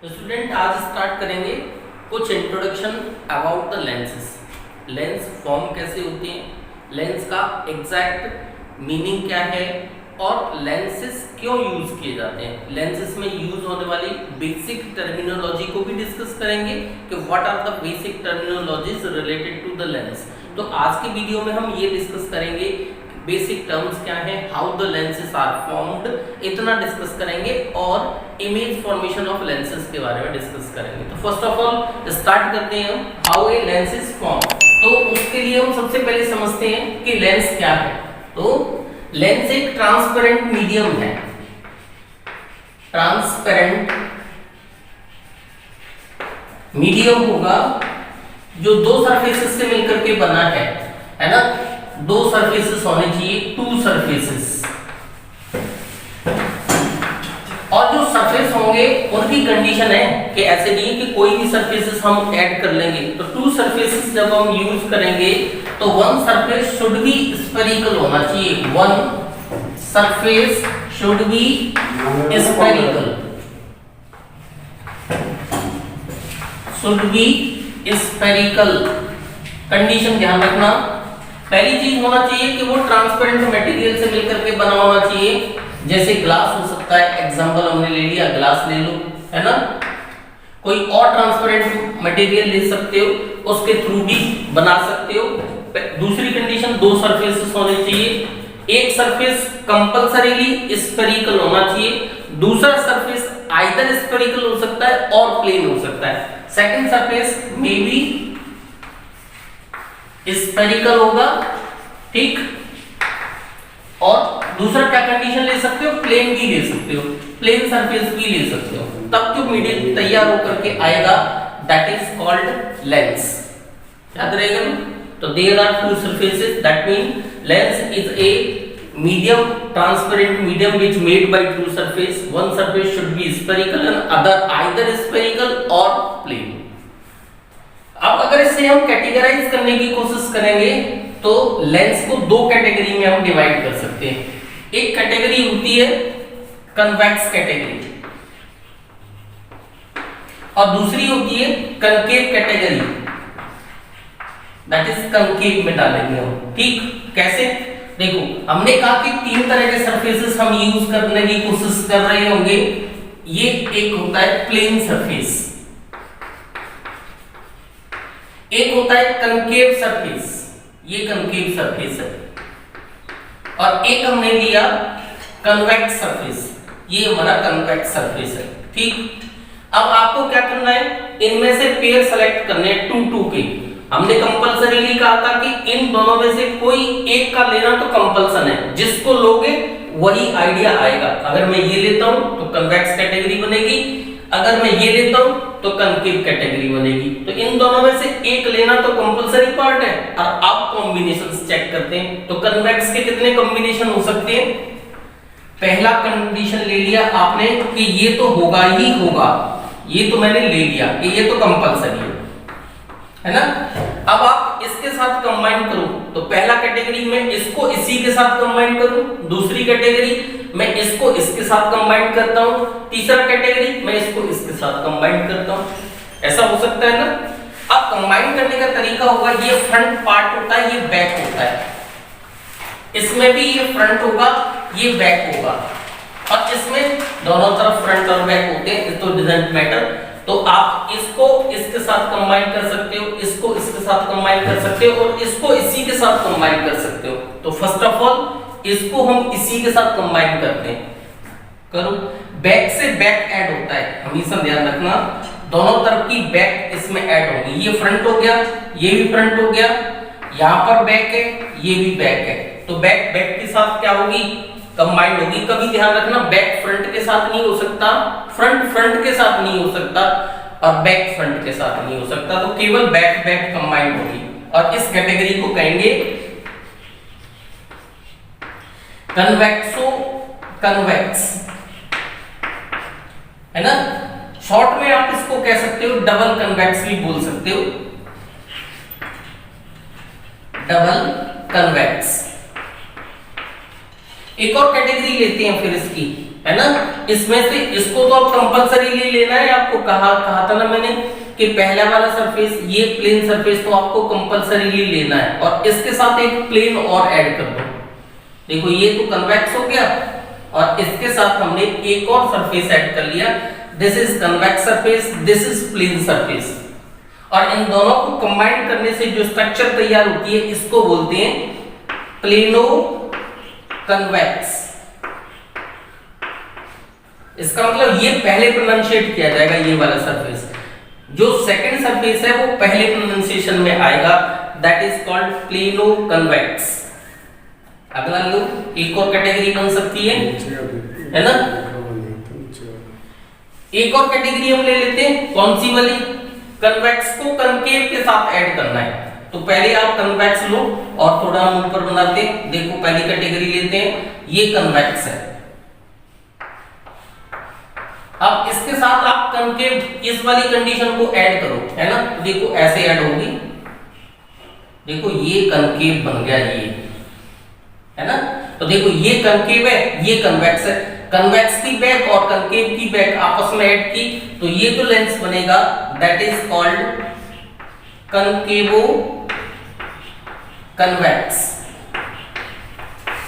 तो स्टूडेंट आज स्टार्ट करेंगे कुछ introduction about the lenses. Lens form कैसे होते हैं, लेंस का एग्जैक्ट मीनिंग क्या है और लेंसेज क्यों यूज किए जाते हैं। लेंसेज में यूज होने वाली बेसिक टर्मिनोलॉजी को भी डिस्कस करेंगे कि what are the basic terminologies related to the lens. तो आज के वीडियो में हम ये डिस्कस करेंगे बेसिक टर्म्स क्या है, how the lenses are formed, इतना डिस्कस करेंगे और इमेज फॉर्मेशन ऑफ लेंसेज के बारे में डिस्कस करेंगे। तो फर्स्ट ऑफ ऑल स्टार्ट करते हैं हम how a lens is form. तो उसके लिए हम सबसे पहले समझते हैं कि लेंस क्या है। तो लेंस एक ट्रांसपेरेंट मीडियम है, ट्रांसपेरेंट मीडियम होगा जो दो सरफेसेस से मिलकर के बना है ना। दो सरफेसेस होने चाहिए, टू सरफेसेस, और जो सरफेस होंगे उनकी कंडीशन है कि ऐसे नहीं कि कोई भी सरफेसेस हम ऐड कर लेंगे। तो टू सरफेसेस जब हम यूज करेंगे तो one surface should be spherical होना चाहिए, one surface should be spherical, should be spherical. Condition ध्यान रखना, पहली चीज होना चाहिए कि वो ट्रांसपेरेंट मटेरियल से मिलकर के बना होना चाहिए। जैसे ग्लास हो सकता है, एग्जांपल हमने ले लिया, ग्लास ले लो, है ना। कोई और ट्रांसपेरेंट मटेरियल ले सकते हो, उसके थ्रू भी बना सकते हो। दूसरी कंडीशन, दो सरफेसेस होने चाहिए। एक सरफेस कंपल्सरीली स्फेरिकल होना चाहिए, दूसरा सरफेस आइदर स्फेरिकल हो सकता है और प्लेन हो सकता है। Second surface may be spherical होगा, ठीक। और दूसरा क्या कंडीशन ले सकते हो, प्लेन भी ले सकते हो, प्लेन सरफेस भी ले सकते हो। तब जो मीडियम तैयार होकर के आएगा दैट इज कॉल्ड लेंस। याद रहेगा ना। तो there are two surfaces, that mean lens is a medium transparent medium which made by two surface. One surface should be spherical and other either spherical or plane. अब अगर इसे हम categorise करने की कोशिश करेंगे तो लेंस को दो कैटेगरी में हम डिवाइड कर सकते हैं। एक कैटेगरी होती है कन्वेक्स कैटेगरी और दूसरी होती है concave category, that is concave में डालेंगे हम, ठीक। कैसे, देखो हमने कहा कि तीन तरह के सरफेसेस हम यूज करने की कोशिश कर रहे होंगे। ये एक होता है प्लेन सरफेस, एक होता है कनकेव सरफेस, ये कनकेव सरफेस है, और एक हमने लिया कन्वेक्स सरफेस, ये हमारा कन्वेक्स सरफेस है, ठीक। अब आपको क्या करना है, इनमें से पेयर सेलेक्ट करने हैं टू टू के। हमने कंपल्सरीली कहा था कि इन दोनों में से कोई एक का लेना तो कंपल्सन है, जिसको लोगे वही आइडिया आएगा। अगर मैं ये लेता हूं तो कन्वेक्स कैटेगरी बनेगी, अगर मैं ये लेता हूं तो कनकेव कैटेगरी बनेगी। तो इन दोनों में से एक लेना तो कंपल्सरी पार्ट है। और आप कॉम्बिनेशंस चेक करते हैं तो कन्वेक्स के कितने कॉम्बिनेशन हो सकते हैं। पहला कंडीशन ले लिया आपने कि ये तो होगा ही होगा, ये तो मैंने ले लिया कि ये तो कंपल्सरी है ना। अब आप इसके साथ कंबाइन करो तो पहला कैटेगरी में इसको इसी के साथ कंबाइन करूं, दूसरी कैटेगरी मैं इसको इसके साथ कंबाइन करता हूं, तीसरा कैटेगरी मैं इसको इसके साथ कंबाइन करता हूं। ऐसा हो सकता है ना। अब कंबाइन करने का तरीका होगा, ये फ्रंट पार्ट होता है, ये बैक होता है, इसमें भी ये फ्रंट होगा, ये बैक होगा, और इसमें दोनों तरफ फ्रंट और बैक होते हैं, तो डजंट मैटर। तो आप इसको इसके साथ कंबाइन कर सकते हो, इसको इसके साथ कंबाइन कर सकते हो, और इसको इसी के साथ कंबाइन कर सकते हो। तो फर्स्ट ऑफ ऑल इसको हम इसी के साथ कंबाइन करते हैं, करो। बैक से बैक ऐड होता है, हमेशा ध्यान रखना, दोनों तरफ की बैक इसमें ऐड होगी। ये फ्रंट हो गया, ये भी फ्रंट हो गया, यहां पर बैक है, ये भी बैक है, तो बैक बैक के साथ क्या होगी, कंबाइंड होगी। कभी ध्यान रखना, बैक फ्रंट के साथ नहीं हो सकता, फ्रंट फ्रंट के साथ नहीं हो सकता, और बैक फ्रंट के साथ नहीं हो सकता, तो केवल बैक बैक कंबाइंड होगी। और इस कैटेगरी को कहेंगे कन्वेक्सो कन्वेक्स, है ना। शॉर्ट में आप इसको कह सकते हो डबल कन्वेक्स भी बोल सकते हो, डबल कन्वेक्स। एक और कैटेगरी लेते हैं फिर इसकी, है ना। इसमें से इसको तो अब कंपलसरी लेना है, आपको कहा था ना मैंने कि पहला वाला सरफेस ये प्लेन सरफेस तो आपको कंपलसरी लेना है, और इसके साथ एक प्लेन और ऐड कर दो। देखो ये तो कन्वेक्स हो गया, और इसके साथ हमने एक और सरफेस ऐड कर लिया। This is convex surface, this is plane surface, और इन दोनों को कंबाइन करने से जो स्ट्रक्चर तैयार होती है इसको बोलते हैं प्लेनो कन्वेक्स। इसका मतलब ये पहले प्रोनाउंशिएट किया जाएगा ये वाला सरफेस, जो सेकंड सरफेस है वो पहले प्रोनाउंसिएशन में आएगा, that is called plano convex. अगला लो, एक और कैटेगरी बन सकती है ना। एक और कैटेगरी हम ले लेते हैं, कौन सी वाली, कन्वेक्स को कनकेव के साथ ऐड करना है। तो पहले आप कन्वेक्स लो और थोड़ा हम ऊपर बनाते हैं। देखो पहली कैटेगरी लेते हैं, ये कन्वेक्स है। अब इसके साथ आप कनकेव इस वाली कंडीशन को ऐड करो, है ना। तो देखो ऐसे ऐड होगी, देखो ये कनकेव बन गया, ये है ना। तो देखो ये कनकेव है, ये कन्वेक्स है। कन्वेक्स की बैक और कनकेव की बैक आपस में ऐड की, तो ये जो लेंस बनेगा दैट इज कॉल्ड कनकेवो कन्वेक्स।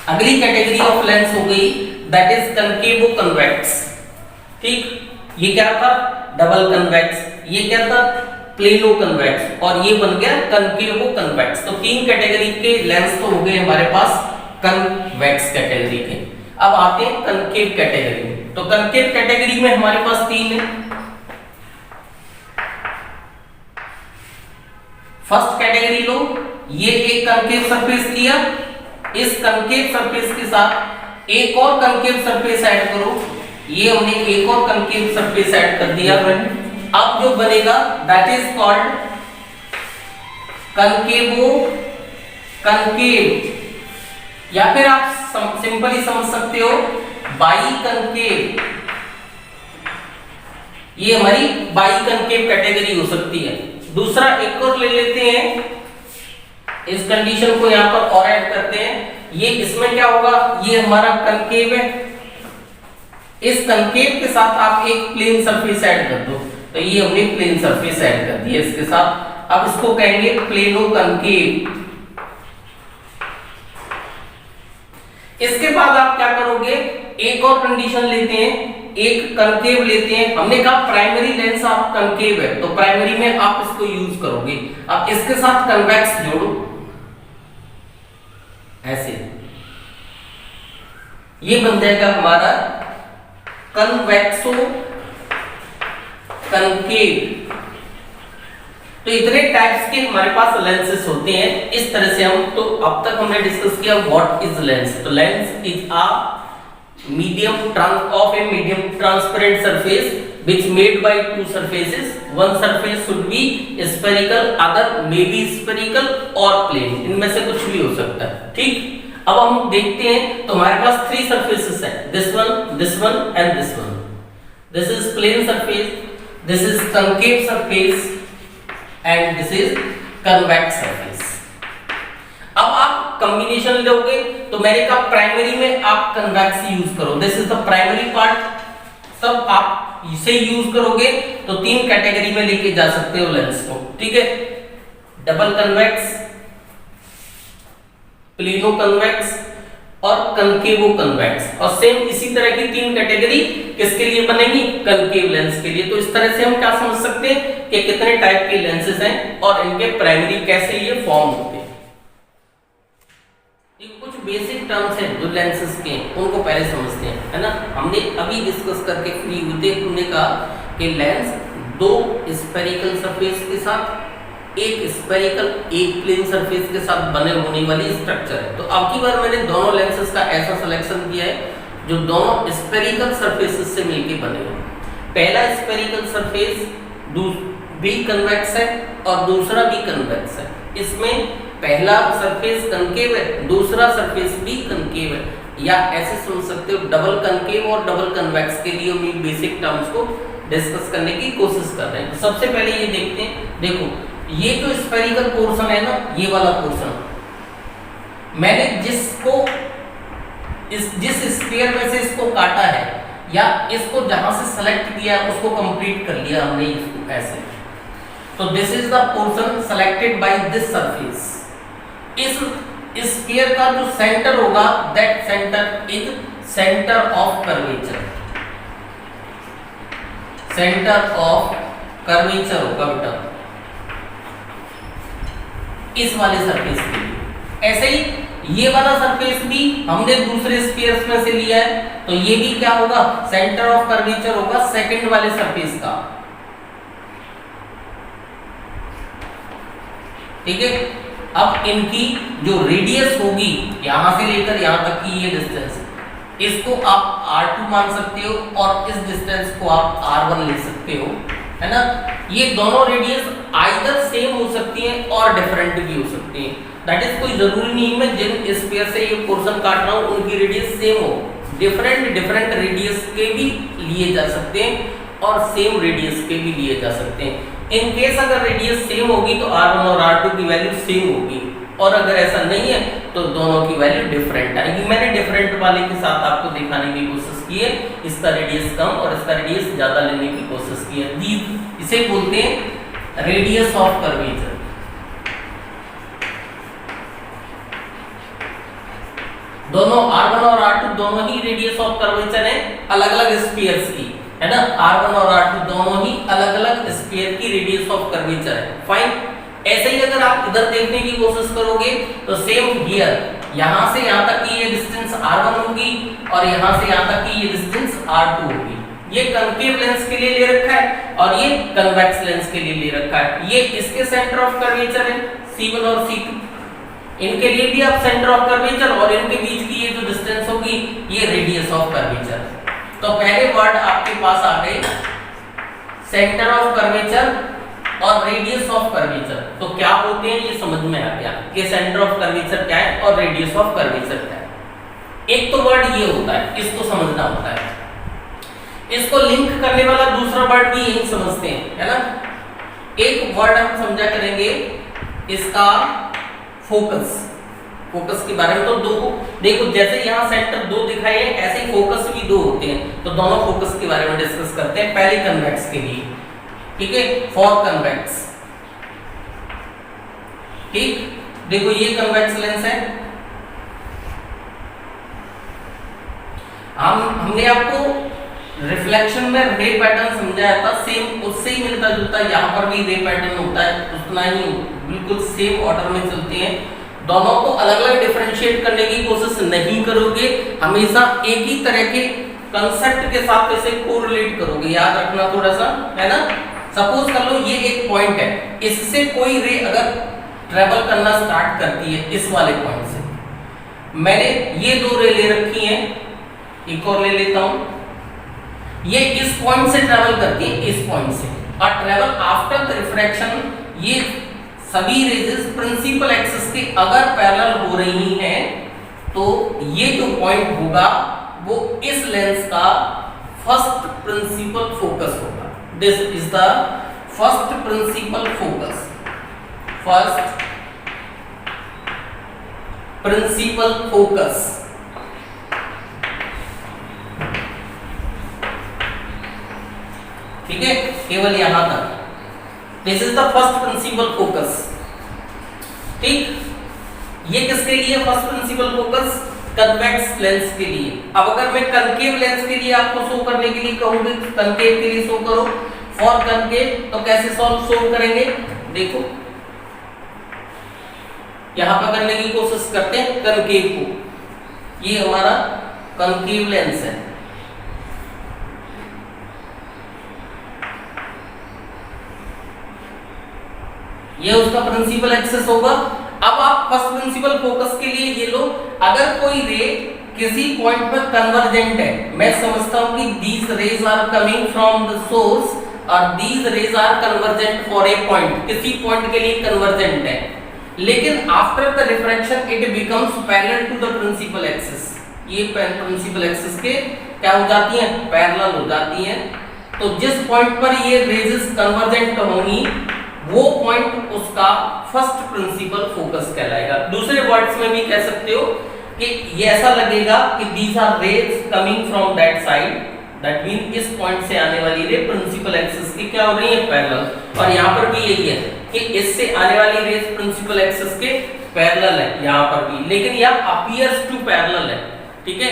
अगली कैटेगरी ऑफ लेंस हो गई दैट इज कनकेवो कन्वेक्स। ठीक, ये क्या था, डबल कन्वेक्स, ये क्या था, प्लेनो कन्वेक्स, और ये बन गया कनकेवो कन्वेक्स। तो तीन कैटेगरी के लेंस तो हो गए हमारे पास कन्वेक्स कैटेगरी के। अब आते हैं कनकेव कैटेगरी में। तो कनकेव कैटेगरी में हमारे पास तीन है। फर्स्ट कैटेगरी लो, ये एक कनकेव सरफेस लिया, इस कनकेव सरफेस के साथ एक और कनकेव सरफेस ऐड करो। ये हमने एक और कनकेव सरफेस ऐड कर दिया। अब जो बनेगा दैट इज कॉल्ड कनकेवो कनकेव, या फिर आप सिंपली समझ सकते हो बाई कनकेव। ये हमारी बाई कनकेव कैटेगरी हो सकती है। दूसरा एक और ले लेते हैं, इस कंडीशन को यहां पर और ऐड करते हैं। ये इसमें क्या होगा, ये हमारा कनकेव है, इस कनकेव के साथ आप एक प्लेन सरफेस ऐड कर दो। तो ये हमने प्लेन सरफेस ऐड कर दिया इसके साथ। अब इसको कहेंगे प्लेनो कनकेव। इसके बाद आप क्या करोगे, एक और कंडीशन लेते हैं, एक कनकेव लेते हैं। हमने कहा प्राइमरी लेंस आप कनकेव है, तो प्राइमरी में आप इसको यूज करोगे। अब इसके साथ कन्वेक्स जोड़ो, ऐसे ये बन जाएगा हमारा कन्वेक्सो कनकेव। तो इतने टाइप्स के हमारे पास लेंसेस होते हैं। इस तरह से हम, तो अब तक हमने डिस्कस किया व्हाट इज लेंस। तो lens is a medium of a medium transparent surface which made by two surfaces. One surface should be spherical, other may be spherical or plane, इनमें से कुछ भी हो सकता है। ठीक, अब हम देखते हैं। तो हमारे पास थ्री surfaces हैं, this one and this one. This is plane surface, this is concave surface and this is convex surface. अब आप कॉम्बिनेशन लोगे, तो मैंने कहा प्राइमरी में आप कन्वेक्स यूज करो, this is the primary part, सब आप इसे यूज करोगे तो तीन कैटेगरी में लेके जा सकते हो लेंस को। ठीक है, डबल कन्वेक्स, प्लेनो कन्वेक्स और कनकेवो कन्वेक्स। और सेम इसी तरह की तीन कैटेगरी किसके लिए बनेगी, कनकेव लेंस के लिए। तो इस तरह से हम क्या समझ सकते हैं कि कितने टाइप के लेंसेज हैं और इनके प्राइमरी कैसे ये फॉर्म होते हैं। कुछ बेसिक टर्म्स हैं जो लेंसेज के, उनको पहले समझते हैं, है ना। हमने अभी डिस्कस करके फ्री हुए थे, हमने कहा कि लेंस दो स्फेरिकल सरफेस के साथ, एक स्फेरिकल एक प्लेन सरफेस के साथ बने होने वाली स्ट्रक्चर है। तो अब की बार मैंने दोनों लेंसेज का ऐसा सिलेक्शन किया है जो दोनों स्फेरिकल सरफेसेस से मिलकर बने हैं। पहला स्फेरिकल सरफेस भी कन्वेक्स है और दूसरा भी कन्वेक्स है। इसमें पहला सरफेस कनकेव है, दूसरा सरफेस भी कनकेव है, या ऐसे समझ सकते हो डबल कनकेव और डबल कन्वेक्स के लिए हम बेसिक टर्म्स को डिस्कस करने की कोशिश कर रहे हैं। तो सबसे पहले ये देखते हैं, देखो ये जो स्फेरिकल पोर्शन है ना, ये वाला पोर्शन मैंने जिस स्फीयर में से इसको काटा है, या इसको जहां से सेलेक्ट किया उसको कंप्लीट कर लिया हमने इसको ऐसे। तो this is the portion selected by this surface. इस स्फीयर का जो सेंटर होगा that centre is centre of curvature. Centre of curvature होगा बेटा इस वाले सरफेस के लिए। ऐसे ही ये वाला सरफेस भी हमने दूसरे स्फीयर्स में से लिया है, तो ये भी क्या होगा, सेंटर ऑफ कर्वेचर होगा सेकंड वाले सरफेस का। ठीक है, अब इनकी जो रेडियस होगी यहां से लेकर यहां तक की ये डिस्टेंस, इसको आप r2 मान सकते हो और इस डिस्टेंस को आप r1 ले सकते हो, है ना। ये दोनों रेडियस आइदर सेम हो सकती हैं और डिफरेंट भी हो सकती हैं। दैट इज कोई जरूरी नहीं मैं जिन स्फीयर से ये पोर्शन काट रहा हूं उनकी रेडियस सेम हो, डिफरेंट रेडियस के भी लिए जा सकते हैं और सेम रेडियस के भी लिए जा सकते हैं। इन केस अगर रेडियस सेम होगी तो r1 और r2 की वैल्यू सेम होगी, और अगर ऐसा नहीं है तो दोनों की वैल्यू डिफरेंट आएगी। मैंने डिफरेंट वाले के साथ आपको दिखाने की कोशिश की है, इसका रेडियस कम और इसका रेडियस ज्यादा लेने की कोशिश की है। इसे बोलते हैं रेडियस ऑफ कर्वेचर। दोनों r1 और r2 दोनों ही रेडियस ऑफ कर्वेचर है अलग अलग स्फीयर्स की, है ना। r1 और r2 दोनों ही अलग अलग स्फीयर की रेडियस ऑफ कर्वेचर है। फाइन। ऐसे ही अगर आप इधर देखने की कोशिश करोगे तो सेम हियर, यहां से यहां तक की ये डिस्टेंस r1 होगी और यहां से यहां तक की ये डिस्टेंस r2 होगी। ये कनकेव लेंस के लिए ले रखा है और ये कन्वेक्स लेंस के लिए ले रखा है। ये इसके सेंटर ऑफ कर्वेचर है C1 और C2, इनके लिए भी आप सेंटर ऑफ कर्वेचर और इनके बीच की ये जो डिस्टेंस होगी ये रेडियस ऑफ कर्वेचर। तो पहले वर्ड आपके पास आ गए सेंटर ऑफ कर्वेचर और रेडियस ऑफ कर्वेचर। तो क्या होते हैं ये समझ में आ गया कि सेंटर ऑफ कर्वेचर क्या है और रेडियस ऑफ कर्वेचर क्या है। एक तो वर्ड ये होता है, इसको समझना होता है। इसको लिंक करने वाला दूसरा वर्ड भी यही समझते हैं, है ना। एक वर्ड हम समझा करेंगे इसका फोकस। फोकस के बारे में तो दो, देखो जैसे यहाँ सेंटर दो दिखाई है ऐसे ही फोकस भी दो होते हैं, तो दोनों फोकस के बारे में डिस्कस करते हैं। पहले कन्वेक्स के लिए, ठीक है, फॉर कन्वेक्स। ठीक, देखो ये कन्वेक्स लेंस है। हमने आपको रिफ्लेक्शन में रे पैटर्न समझाया था, सेम उससे ही मिलता जुलता यहाँ पर भी रे पैटर्न होता है, उतना ही बिल्कुल सेम ऑर्डर में चलते हैं। दोनों को अलग अलग डिफरेंशिएट करने की कोशिश नहीं करोगे, हमेशा एक ही तरह के कंसेप्ट के साथ इसे कोरिलेट करोगे, याद रखना थोड़ा सा, है ना। सपोज कर लो ये एक पॉइंट है, इससे कोई रे अगर ट्रेवल करना स्टार्ट करती है इस वाले पॉइंट से, मैंने ये दो रे ले रखी हैं, एक और ले लेता हूं, ये इस पॉइंट से ट्रेवल करती है इस पॉइंट से, और ट्रेवल आफ्टर द रिफ्रैक्शन ये सभी रेजेस प्रिंसिपल एक्सिस के अगर पैरेलल हो रही हैं तो ये जो पॉइंट होगा वो इस लेंस का फर्स्ट प्रिंसिपल फोकस होगा। This is the first principle focus, first principle focus. ठीक है, केवल यहां तक। This is the first principle focus. ठीक, ये किसके लिए first principle focus? Convex lens के लिए। अब अगर मैं कनकेव लेंस के लिए आपको शो करने के लिए कहूंगी कनकेव के लिए शो करो, फॉर कनकेव, तो कैसे शो करेंगे? देखो यहां पर करने की कोशिश करते हैं कनकेव को, ये हमारा कनकेव लेंस है। ये उसका प्रिंसिपल एक्सिस होगा। अब आप फर्स्ट प्रिंसिपल फोकस के लिए ये लो, अगर कोई रे किसी पॉइंट पर कन्वर्जेंट है, मैं समझता हूं कि these rays are coming from the source और these rays are convergent for a point, किसी पॉइंट के लिए कन्वर्जेंट है, लेकिन after the refraction it becomes parallel to the principal axis. ये प्रिंसिपल एक्सिस के क्या हो जाती हैं? पैरेलल हो जाती हैं। तो जिस पॉइंट पर ये रेजेस कन्वर्जेंट होंगी वो पॉइंट उसका फर्स्ट प्रिंसिपल फोकस कहलाएगा। दूसरे वर्ड्स में भी कह सकते हो कि ये ऐसा लगेगा कि these are rays coming from that side, that mean इस पॉइंट से आने वाली रे प्रिंसिपल एक्सिस की क्या हो रही है, पैरेलल। और यहाँ पर भी यही है कि इससे आने वाली रेज प्रिंसिपल एक्सिस के पैरेलल है यहाँ पर भी, लेकिन यह अपीयर्स टू पैरेलल है, ठीक है,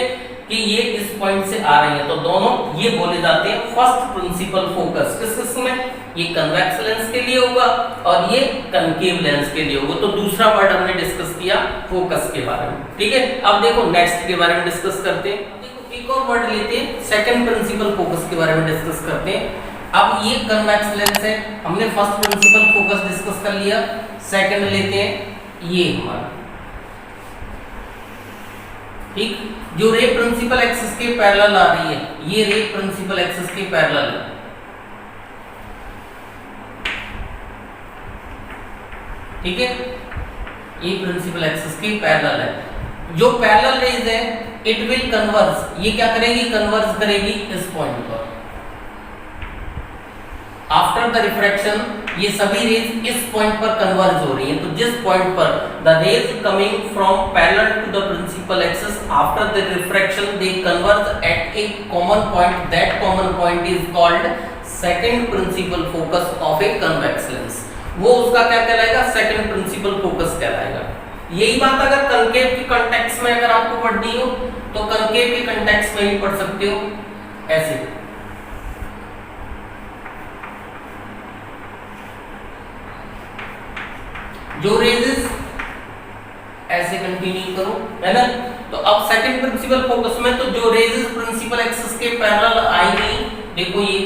कि ये इस पॉइंट से आ रही है। तो दोनों ये बोले जाते हैं फर्स्ट प्रिंसिपल फोकस। किस किस में, ये कन्वेक्स लेंस के लिए होगा और ये कनकेव लेंस के लिए होगा। तो दूसरा वर्ड हमने डिस्कस किया फोकस के बारे में, ठीक है। अब देखो नेक्स्ट के बारे में डिस्कस करते हैं। देखो एक और वर्ड लेते हैं, सेकंड प्रिंसिपल फोकस के बारे में डिस्कस करते हैं। अब ये कन्वेक्स लेंस है, हमने फर्स्ट प्रिंसिपल फोकस डिस्कस कर लिया। सेकंड लेते हैं ये हमारा, ठीक, जो रे प्रिंसिपल एक्सिस के पैरेलल आ रही है, ये रे प्रिंसिपल एक्सिस के पैरेलल है, ठीक है, ये प्रिंसिपल एक्सिस के पैरेलल है। जो पैरेलल रेज है इट विल कन्वर्ज, ये क्या करेगी, कन्वर्ज करेगी इस पॉइंट पर। आफ्टर द रिफ्रैक्शन ये सभी रेज इस पॉइंट पर कन्वर्ज हो रही हैं। तो जिस पॉइंट पर the rays coming from parallel to the principal axis after the refraction they converge at a common point, that common point is called second principal focus of a convex lens. वो उसका क्या कहलाएगा, second principal focus कहलाएगा। यही बात अगर concave के context में अगर आपको पढ़नी हो तो कनकेव के कॉन्टेक्स्ट में ही पढ़ सकते हो ऐसे। जो रेजेस ऐसे कंटिन्यू करो, है ना। तो अब सेकंड प्रिंसिपल फोकस में तो जो रेजेस प्रिंसिपल एक्सिस के पैरेलल आएंगी, देखो ये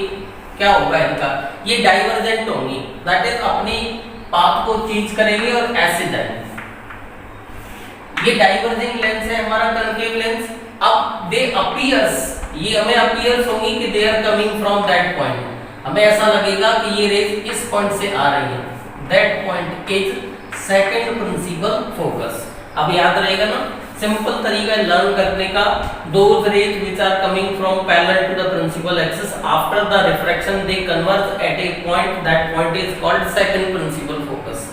क्या होगा इनका, ये डाइवर्जेंट होंगी, दैट इज अपनी पाथ को चेंज करेंगे और ऐसे जाएंगे। ये डाइवर्जिंग लेंस है हमारा कनकेव लेंस। अब दे अपीयर्स, ये हमें अपीयर्स होंगी कि they are coming from that point. हमें ऐसा लगेगा कि ये रेज इस पॉइंट से आ रही है, that point is second principal focus. अब याद रहेगा ना, सिंपल तरीका है लर्न करने का। Those rays which are coming from parallel to the principal axis after the refraction they converge at a point, that point is called second principal focus.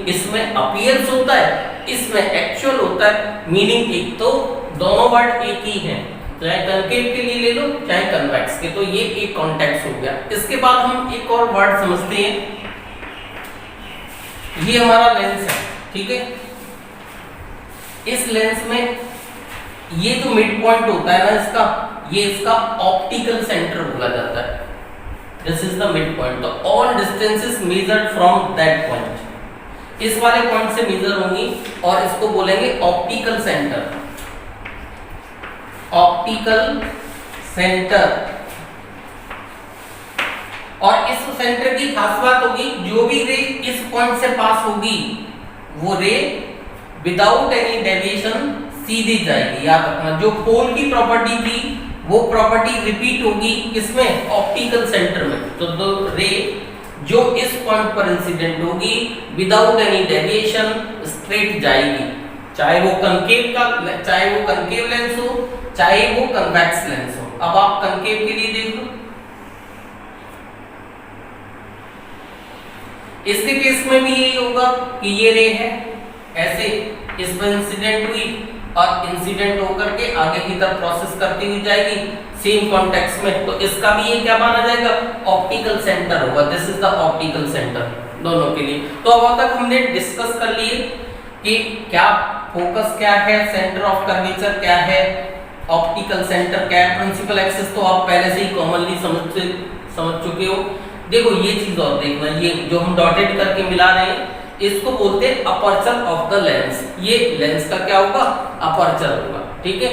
इसमें appears होता है, इसमें एक्चुअल होता है। मीनिंग एक तो दोनों वर्ड एक ही हैं, चाहे कनकेव के लिए ले लो चाहे कन्वेक्स के, तो ये एक कॉन्टेक्स्ट हो गया। इसके बाद हम एक और वर्ड समझते हैं, ये हमारा लेंस है, ठीक है। इस लेंस में ये जो मिड पॉइंट होता है ना इसका, ये इसका ऑप्टिकल सेंटर बोला जाता है। This is the mid point. तो all distances measured from that point, इस वाले पॉइंट से मेजर होंगी और इसको बोलेंगे ऑप्टिकल सेंटर। Optical centre. और इस सेंटर की खास बात होगी, जो भी रे इस पॉइंट से पास होगी वो रे विदाउट एनी डेविएशन सीधी जाएगी। याद रखना, जो पोल की प्रॉपर्टी थी वो प्रॉपर्टी रिपीट होगी किसमें, ऑप्टिकल सेंटर में। तो दो रे जो इस पॉइंट पर इंसिडेंट होगी विदाउट एनी डेविएशन स्ट्रेट जाएगी, चाहे वो कनकेव लेंस हो चाहे वो कन्वेक्स लेंस हो। अब आप कनकेव के लिए देख लो, इसके केस में भी यही होगा कि ये रे है ऐसे इस पर इंसिडेंट हुई और इंसिडेंट होकर के आगे की तरफ प्रोसेस करती हुई जाएगी सेम कॉन्टेक्स्ट में। तो इसका भी ये क्या माना जाएगा, ऑप्टिकल सेंटर होगा। This is the optical centre दोनों के लिए। तो अब तक हमने डिस्कस कर लिए कि क्या फोकस क्या है, सेंटर ऑफ कर्वेचर क्या है, ऑप्टिकल सेंटर क्या है, प्रिंसिपल एक्सिस तो आप पहले से ही कॉमनली समझ चुके हो। देखो ये चीज और देखना, ये जो हम डॉटेड करके मिला रहे हैं इसको बोलते हैं अपर्चर ऑफ द लेंस। ये लेंस का क्या होगा, अपर्चर होगा, ठीक है।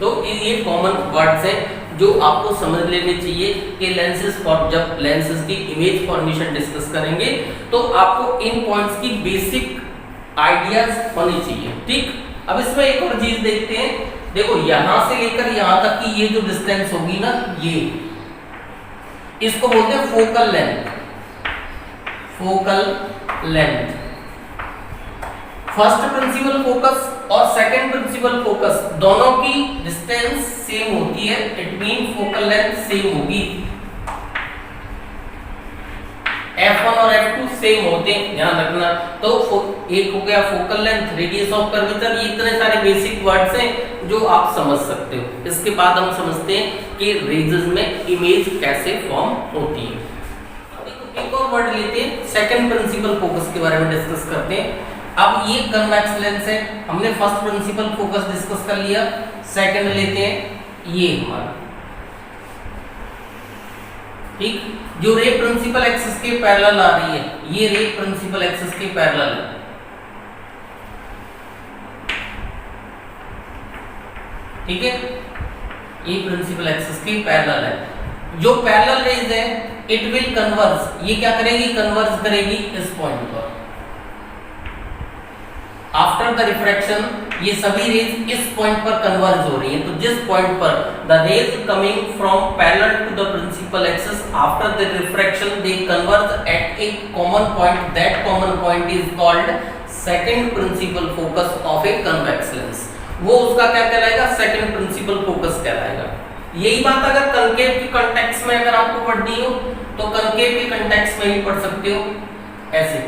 तो ये कॉमन वर्ड्स हैं जो आपको समझ लेने चाहिए कि लेंसेज फॉर, जब लेंसेज की इमेज फॉर्मेशन डिस्कस करेंगे तो आपको इन पॉइंट्स की बेसिक आइडियाज होनी चाहिए, ठीक। अब इसमें एक और चीज देखते हैं। देखो यहां से लेकर यहां तक की ये जो डिस्टेंस होगी ना, ये इसको बोलते हैं focal length. Focal length, first principle focus और सेकंड प्रिंसिपल फोकस दोनों की डिस्टेंस सेम होती है, it mean focal length same होगी। F1 और F2 सेम होते हैं, ध्यान रखना। तो एक हो गया focal length, radius of curvature, ये इतने सारे बेसिक वर्ड्स हैं जो आप समझ सकते हो। इसके बाद हम समझते हैं कि रेजेस में इमेज कैसे फॉर्म होती है। अब एक और वर्ड लेते हैं, सेकंड प्रिंसिपल फोकस के बारे में डिस्कस करते हैं। अब ये कन्वेक्स लेंस है, हमने फर्स्ट प्रिंसिपल फोकस डिस्कस कर लिया, सेकंड लेते हैं ये हमारा, ठीक, जो रे प्रिंसिपल एक्सिस के पैरेलल आ रही है, ये रे प्रिंसिपल एक्सिस के पैरेलल है, ठीक है, ये प्रिंसिपल एक्सिस के पैरेलल है। जो पैरेलल रेज है इट विल कन्वर्ज, ये क्या करेगी, कन्वर्ज करेगी इस पॉइंट पर। आफ्टर द रिफ्रैक्शन ये सभी रेज इस पॉइंट पर कन्वर्ज हो रही हैं, तो जिस पॉइंट पर the rays coming from parallel to the principal axis after the refraction they converge at a common point, that common point is called second principal focus of a convex lens. वो उसका क्या कहलाएगा, second principal focus कहलाएगा। यही बात अगर concave के context में अगर आपको पढ़नी हो तो कनकेव के कॉन्टेक्स्ट में ही पढ़ सकते हो, ऐसे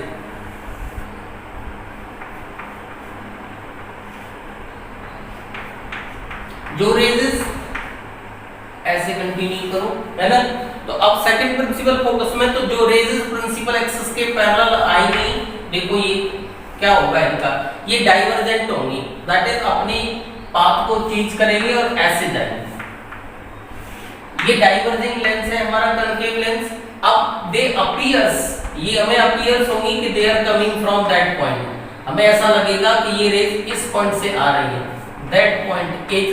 जो रेजेस, ऐसे कंटिन्यू करो, है ना। तो अब सेकंड प्रिंसिपल फोकस में तो जो रेजेस प्रिंसिपल एक्सिस के पैरेलल आएंगी, देखो ये क्या होगा इनका, ये डाइवर्जेंट होंगी, दैट इज अपनी पाथ को चेंज करेंगे और ऐसे जाएंगे। ये डाइवर्जिंग लेंस है हमारा कनकेव लेंस। अब दे अपीयर्स, ये हमें अपीयर्स होंगी कि they are coming from that point, हमें ऐसा लगेगा कि ये रेज इस पॉइंट से आ रही है, that point is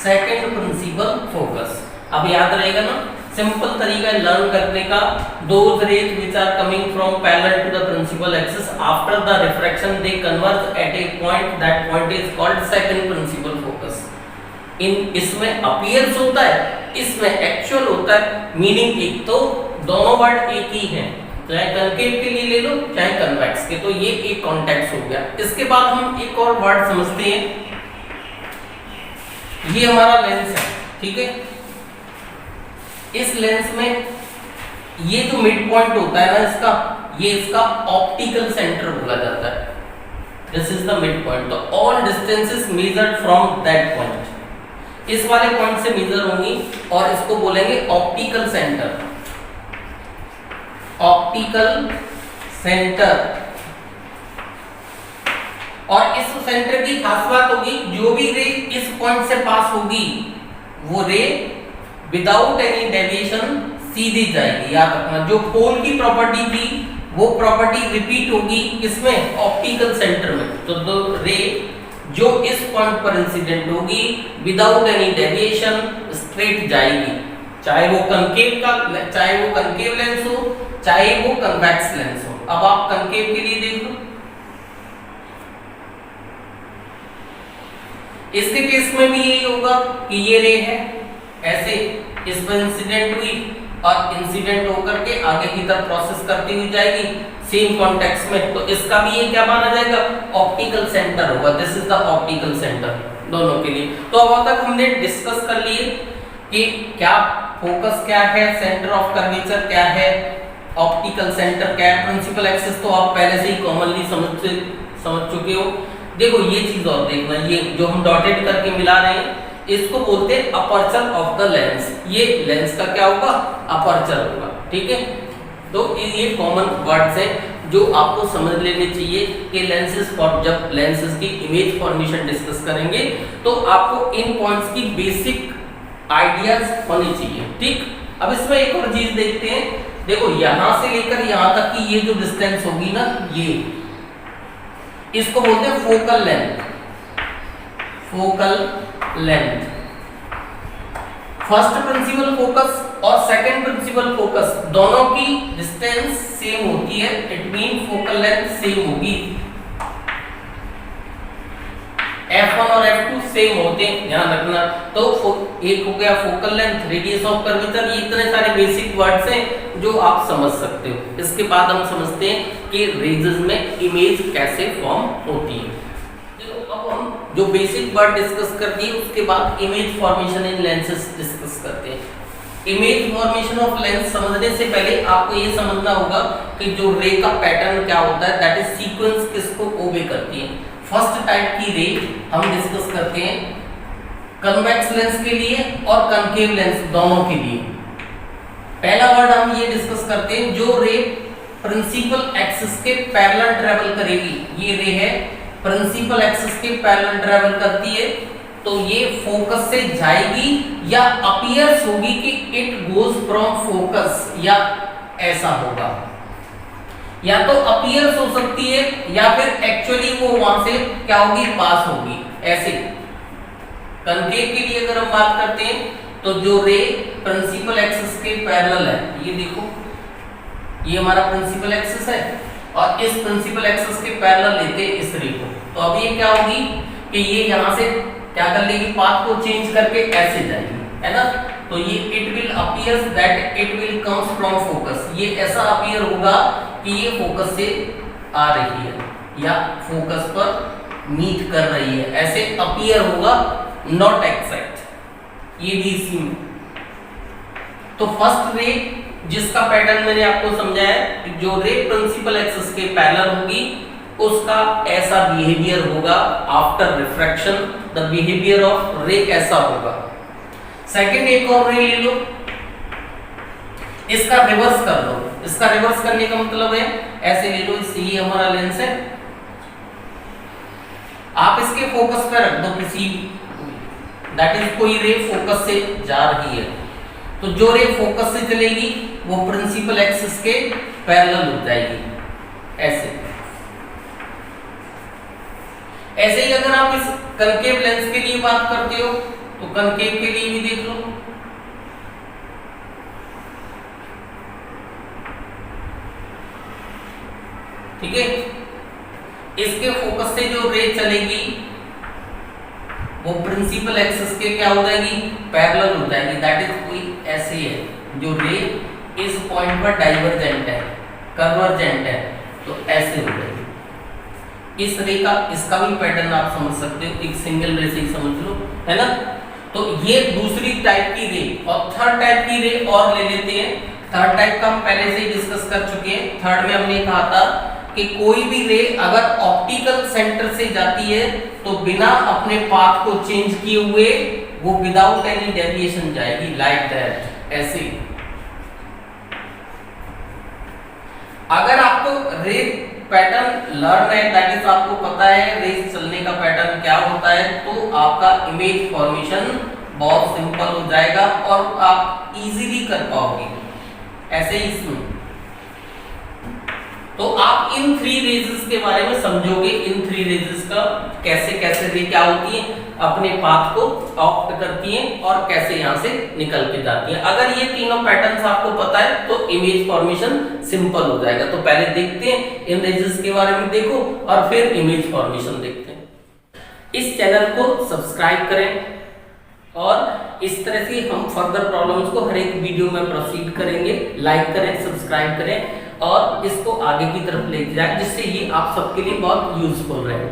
second principal focus. अब याद रहेगा ना, सिंपल तरीका है लर्न करने का, those rays which are coming from parallel to the principal axis after the refraction they converge at a point, that point is called second principal focus. इसमें appears होता है, इसमें एक्चुअल होता है, मीनिंग एक, तो दोनों वर्ड एक ही हैं, चाहे कनकेव के लिए ले लो चाहे कन्वेक्स के, तो ये एक कॉन्टेक्स्ट हो गया। इसके बाद हम एक और वर्ड समझते हैं, ये हमारा लेंस है, ठीक है। इस लेंस में ये जो मिड पॉइंट होता है ना इसका, ये इसका ऑप्टिकल सेंटर बोला जाता है, this is the mid point. तो all distances measured from that point, इस वाले पॉइंट से मेजर होंगी और इसको बोलेंगे ऑप्टिकल सेंटर, ऑप्टिकल सेंटर। और इस सेंटर की खास बात होगी, जो भी रे इस पॉइंट से पास होगी वो रे विदाउट एनी डेविएशन सीधी जाएगी। याद रखना, जो पोल की प्रॉपर्टी थी वो प्रॉपर्टी रिपीट होगी किसमें, ऑप्टिकल सेंटर में। तो दो रे जो इस पॉइंट पर इंसिडेंट होगी विदाउट एनी डेविएशन स्ट्रेट जाएगी, चाहे वो कनकेव लेंस हो चाहे वो कन्वेक्स लेंस हो। अब आप कनकेव के लिए देख लो, इसके केस में भी यही होगा कि ये रे है ऐसे इस पर इंसिडेंट हुई और इंसिडेंट होकर के आगे की तरफ प्रोसेस करती हुई जाएगी सेम कॉन्टेक्स्ट में, तो इसका भी ये क्या माना जाएगा, ऑप्टिकल सेंटर होगा। This is the optical centre दोनों के लिए। तो अब तक हमने डिस्कस कर लिए कि क्या फोकस क्या है, सेंटर ऑफ कर्वेचर क्या है, ऑप्टिकल सेंटर क्या है, प्रिंसिपल एक्सिस तो आप पहले से ही कॉमनली समझ चुके हो। देखो ये चीज और देखना, ये जो हम डॉटेड करके मिला रहे हैं इसको बोलते हैं अपर्चर ऑफ द लेंस। ये लेंस का क्या होगा, अपर्चर होगा, ठीक है। तो ये कॉमन वर्ड्स हैं जो आपको समझ लेने चाहिए कि लेंसेज फॉर, जब लेंसेज की इमेज फॉर्मेशन डिस्कस करेंगे तो आपको इन पॉइंट्स की बेसिक आइडियाज होनी चाहिए, ठीक। अब इसमें एक और चीज देखते हैं, देखो यहां से लेकर यहां तक की ये जो डिस्टेंस होगी ना, ये इसको बोलते हैं focal length, focal length. First principle focus और सेकंड प्रिंसिपल फोकस दोनों की डिस्टेंस सेम होती है, it mean focal length same होगी। F1 और F2 सेम होते हैं, ध्यान रखना। तो एक हो गया focal length, radius of curvature, ये इतने सारे बेसिक वर्ड्स हैं जो आप समझ सकते हो। इसके बाद हम समझते हैं कि रेजेस में इमेज कैसे फॉर्म होती है। चलो अब हम जो बेसिक वर्ड डिस्कस कर दिए उसके बाद इमेज फॉर्मेशन इन लेंसेज डिस्कस करते हैं। इमेज फॉर्मेशन ऑफ लेंस समझने से पहले आपको ये समझना होगा कि जो रे का पैटर्न क्या होता है, दैट इज सीक्वेंस किसको ओबे करती है। फर्स्ट टाइप की रे हम डिस्कस करते हैं कन्वेक्स लेंस के लिए और कनकेव लेंस दोनों के लिए। पहला वर्ड हम ये डिस्कस करते हैं, जो रे प्रिंसिपल एक्सिस के पैरेलल ट्रेवल करेगी, ये रे है प्रिंसिपल एक्सिस के पैरेलल ट्रेवल करती है, तो ये फोकस से जाएगी या अपीयर्स होगी कि इट गोज फ्रॉम फोकस, या ऐसा होगा, या तो अपीयर्स हो सकती है या फिर एक्चुअली वो वहां से क्या होगी, पास होगी। ऐसे कनकेव के लिए अगर हम बात करते हैं तो जो रे प्रिंसिपल एक्सिस के पैरेलल है, ये देखो ये हमारा प्रिंसिपल एक्सिस है और इस प्रिंसिपल एक्सिस के पैरेलल लेते हैं इस रे को, तो अब ये क्या होगी कि ये यहां से क्या कर लेगी, पाथ को चेंज करके ऐसे जाएगी, है ना। तो ये it will appears that it will comes from focus, ये ऐसा अपीयर होगा कि ये फोकस से आ रही है या फोकस पर मीट कर रही है, ऐसे अपीयर होगा, नॉट एग्जैक्ट। ये भी इसी में। तो फर्स्ट रे जिसका पैटर्न मैंने आपको समझाया, जो रे प्रिंसिपल एक्सिस के पैरेलल होगी उसका ऐसा बिहेवियर होगा after refraction, the behaviour of रे कैसा होगा। सेकंड एक और रे ले लो, इसका रिवर्स कर लो। इसका रिवर्स करने का मतलब है ऐसे ले लो, ये हमारा लेंस है, आप इसके फोकस पे रख दो किसी, दैट इज कोई रे फोकस से जा रही है, तो जो रे फोकस से चलेगी वो प्रिंसिपल एक्सिस के पैरेलल हो जाएगी, ऐसे। ऐसे ही अगर आप इस कनकेव लेंस के लिए बात करते हो तो कनकेव के लिए भी देख लो, ठीक है। इसके फोकस से जो रे चलेगी वो प्रिंसिपल एक्सिस के क्या हो जाएगी, पैरेलल हो जाएगी, दैट इज कोई ऐसे है, जो रे इस पॉइंट पर डाइवर्जेंट है, कन्वर्जेंट है, तो ऐसे हो जाएगी। इस रे का इसका भी पैटर्न आप समझ सकते हो, एक सिंगल रे से ही समझ लो, है ना। तो ये दूसरी टाइप की रे, और थर्ड टाइप की रे और ले लेते हैं। थर्ड टाइप का हम पहले से ही डिस्कस कर चुके हैं। थर्ड में हमने कहा था कि कोई भी रे अगर ऑप्टिकल सेंटर से जाती है तो बिना अपने पाथ को चेंज किए हुए वो विदाउट एनी डेविएशन जाएगी, लाइक दैट, ऐसे। अगर आपको रे पैटर्न लर्न है, दैट इज आपको पता है रेस चलने का पैटर्न क्या होता है, तो आपका इमेज फॉर्मेशन बहुत सिंपल हो जाएगा और आप इजीली कर पाओगे। ऐसे ही इसमें तो आप इन थ्री रेजेस के बारे में समझोगे, इन थ्री रेजेस का कैसे कैसे रे क्या होती है, अपने पाथ को ऑप्ट करती हैं और कैसे यहाँ से निकल के जाती हैं। अगर ये तीनों पैटर्न्स आपको पता है तो इमेज फॉर्मेशन सिंपल हो जाएगा। तो पहले देखते हैं इन रेजेस के बारे में, देखो, और फिर इमेज फॉर्मेशन देखते हैं। इस चैनल को सब्सक्राइब करें और इस तरह से हम फर्दर प्रॉब्लम्स को हर एक वीडियो में प्रोसीड करेंगे। लाइक करें, सब्सक्राइब करें और इसको आगे की तरफ ले जाएं, जिससे ये आप सबके लिए बहुत यूजफुल रहे।